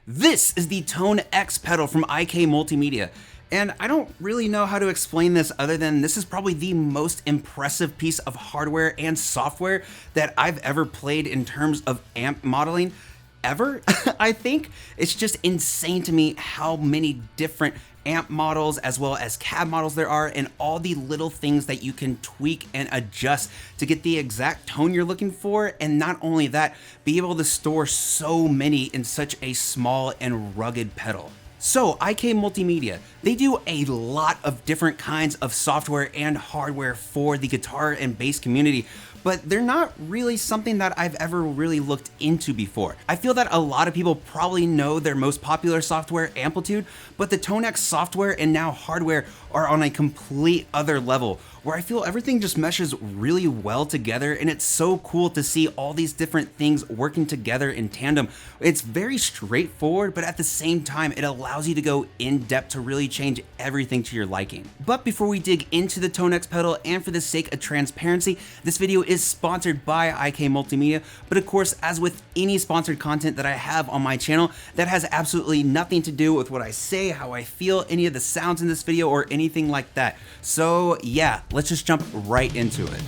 This is the TONEX pedal from IK Multimedia, and I don't really know how to explain this other than this is probably the most impressive piece of hardware and software that I've ever played in terms of amp modeling ever. I think it's just insane to me how many different amp models as well as cab models there are, and all the little things that you can tweak and adjust to get the exact tone you're looking for. And not only that, be able to store so many in such a small and rugged pedal. So IK Multimedia, they do a lot of different kinds of software and hardware for the guitar and bass community, but they're not really something that I've ever really looked into before. I feel that a lot of people probably know their most popular software, Amplitude, but the TONEX software and now hardware are on a complete other level, where I feel everything just meshes really well together, and it's so cool to see all these different things working together in tandem. It's very straightforward, but at the same time, it allows you to go in depth to really change everything to your liking. But before we dig into the TONEX pedal, and for the sake of transparency, this video is sponsored by IK Multimedia, but of course, as with any sponsored content that I have on my channel, that has absolutely nothing to do with what I say, how I feel, any of the sounds in this video, or anything like that. So yeah, let's just jump right into it.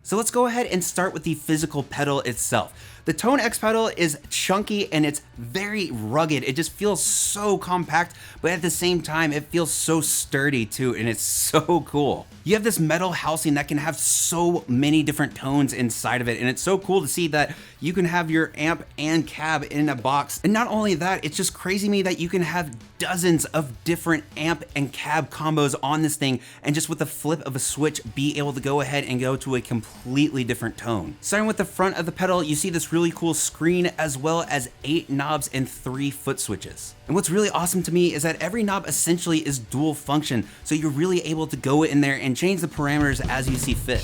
So let's go ahead and start with the physical pedal itself. The TONEX pedal is chunky and it's very rugged. It just feels so compact, but at the same time, it feels so sturdy too, and it's so cool. You have this metal housing that can have so many different tones inside of it, and it's so cool to see that you can have your amp and cab in a box. And not only that, it's just crazy to me that you can have dozens of different amp and cab combos on this thing, and just with the flip of a switch, be able to go ahead and go to a completely different tone. Starting with the front of the pedal, you see this really cool screen as well as 8 knobs and 3 foot switches. And what's really awesome to me is that every knob essentially is dual function, so you're really able to go in there and change the parameters as you see fit.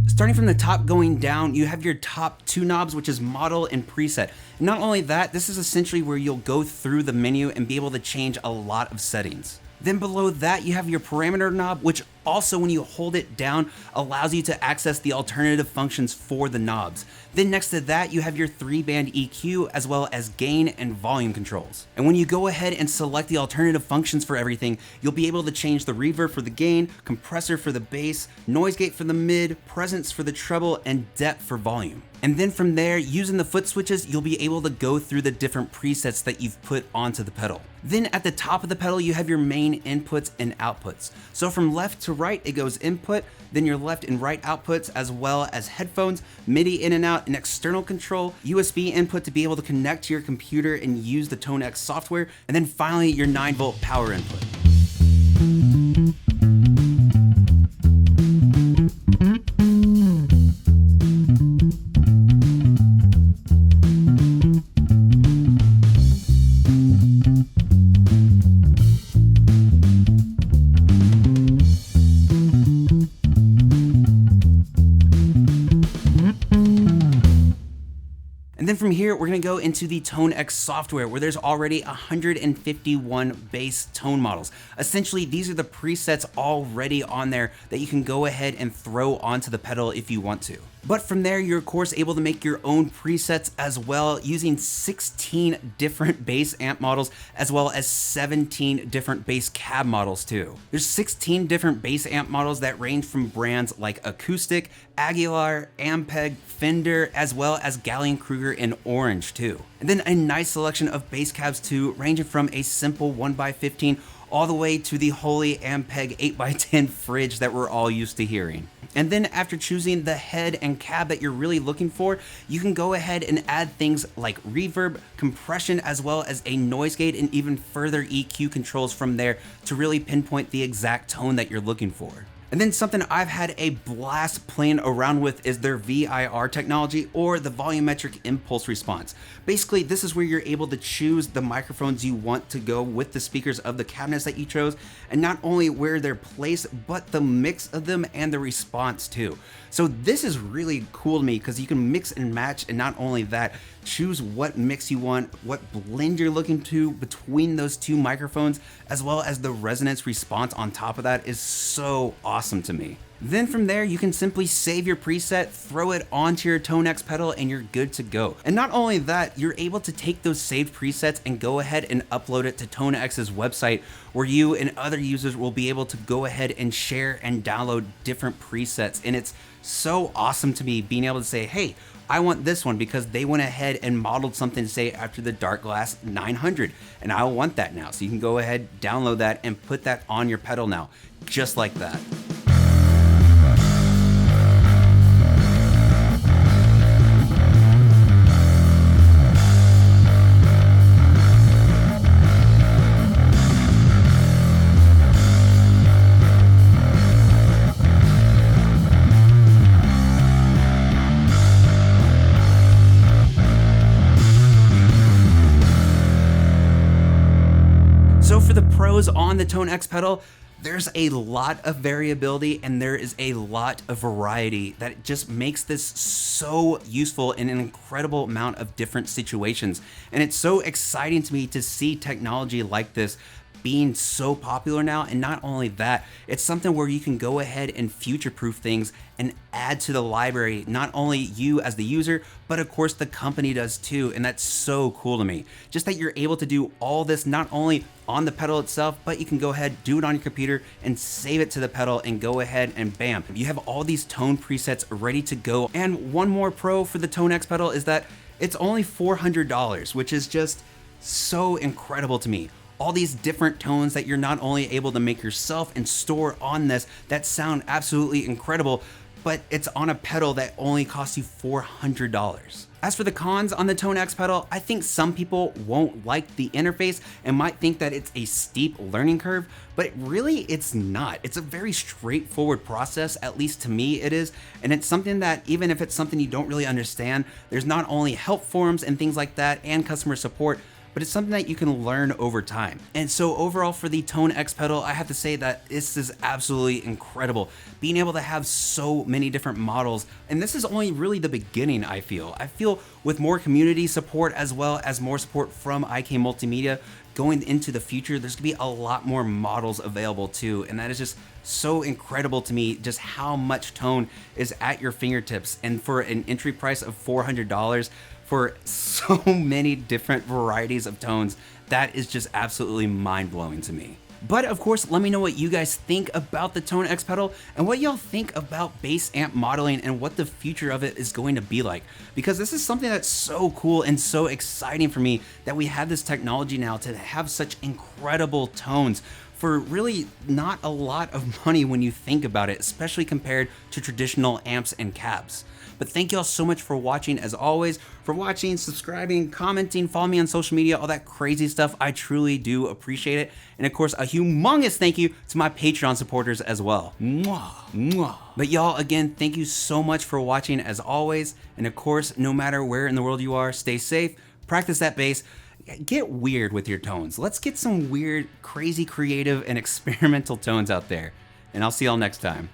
Starting from the top going down, you have your top 2 knobs, which is model and preset. And not only that, this is essentially where you'll go through the menu and be able to change a lot of settings. Then below that, you have your parameter knob, which also, when you hold it down, allows you to access the alternative functions for the knobs. Then next to that, you have your 3-band EQ as well as gain and volume controls. And when you go ahead and select the alternative functions for everything, you'll be able to change the reverb for the gain, compressor for the bass, noise gate for the mid, presence for the treble, and depth for volume. And then from there, using the foot switches, you'll be able to go through the different presets that you've put onto the pedal. Then at the top of the pedal, you have your main inputs and outputs. So from left to right, it goes input, then your left and right outputs, as well as headphones, MIDI in and out, and external control, USB input to be able to connect to your computer and use the TONEX software, and then finally your 9-volt power input. And then from here, we're gonna go into the TONEX software, where there's already 151 bass tone models. Essentially, these are the presets already on there that you can go ahead and throw onto the pedal if you want to. But from there, you're of course able to make your own presets as well, using 16 different bass amp models, as well as 17 different bass cab models too. There's 16 different bass amp models that range from brands like Acoustic, Aguilar, Ampeg, Fender, as well as Gallien-Kruger and orange too. And then a nice selection of bass cabs too, ranging from a simple 1x15 all the way to the holy Ampeg 8x10 fridge that we're all used to hearing. And then after choosing the head and cab that you're really looking for, you can go ahead and add things like reverb, compression, as well as a noise gate and even further EQ controls from there to really pinpoint the exact tone that you're looking for. And then something I've had a blast playing around with is their VIR technology, or the volumetric impulse response. Basically, this is where you're able to choose the microphones you want to go with the speakers of the cabinets that you chose, and not only where they're placed, but the mix of them and the response too. So this is really cool to me because you can mix and match, and not only that, choose what mix you want, what blend you're looking to between those two microphones, as well as the resonance response on top of that is so awesome to me. Then from there, you can simply save your preset, throw it onto your TONEX pedal, and you're good to go. And not only that, you're able to take those saved presets and go ahead and upload it to TONEX's website, where you and other users will be able to go ahead and share and download different presets. And it's so awesome to me being able to say, hey, I want this one because they went ahead and modeled something, say, after the Dark Glass 900, and I want that now. So you can go ahead, download that, and put that on your pedal now, just like that. So for the pros on the TONEX pedal, there's a lot of variability and there is a lot of variety that just makes this so useful in an incredible amount of different situations. And it's so exciting to me to see technology like this being so popular now. And not only that, it's something where you can go ahead and future-proof things and add to the library. Not only you as the user, but of course the company does too. And that's so cool to me. Just that you're able to do all this not only on the pedal itself, but you can go ahead, do it on your computer and save it to the pedal and go ahead and bam, you have all these tone presets ready to go. And one more pro for the TONEX pedal is that it's only $400, which is just so incredible to me. All these different tones that you're not only able to make yourself and store on this that sound absolutely incredible, but it's on a pedal that only costs you $400. As for the cons on the TONEX pedal, I think some people won't like the interface and might think that it's a steep learning curve, but really it's not. It's a very straightforward process, at least to me it is, and it's something that even if it's something you don't really understand, there's not only help forums and things like that and customer support, but it's something that you can learn over time. And so overall for the TONEX pedal, I have to say that this is absolutely incredible. Being able to have so many different models, and this is only really the beginning, I feel. I feel with more community support as well as more support from IK Multimedia going into the future, there's gonna be a lot more models available too. And that is just so incredible to me, just how much tone is at your fingertips. And for an entry price of $400, for so many different varieties of tones, that is just absolutely mind-blowing to me. But of course, let me know what you guys think about the TONEX pedal and what y'all think about bass amp modeling and what the future of it is going to be like. Because this is something that's so cool and so exciting for me that we have this technology now to have such incredible tones for really not a lot of money when you think about it, especially compared to traditional amps and cabs. But thank y'all so much for watching, as always, for watching, subscribing, commenting, follow me on social media, all that crazy stuff. I truly do appreciate it. And of course, a humongous thank you to my Patreon supporters as well. Mwah, mwah. But y'all, again, thank you so much for watching as always. And of course, no matter where in the world you are, stay safe, practice that bass, get weird with your tones. Let's get some weird, crazy, creative, and experimental tones out there. And I'll see y'all next time.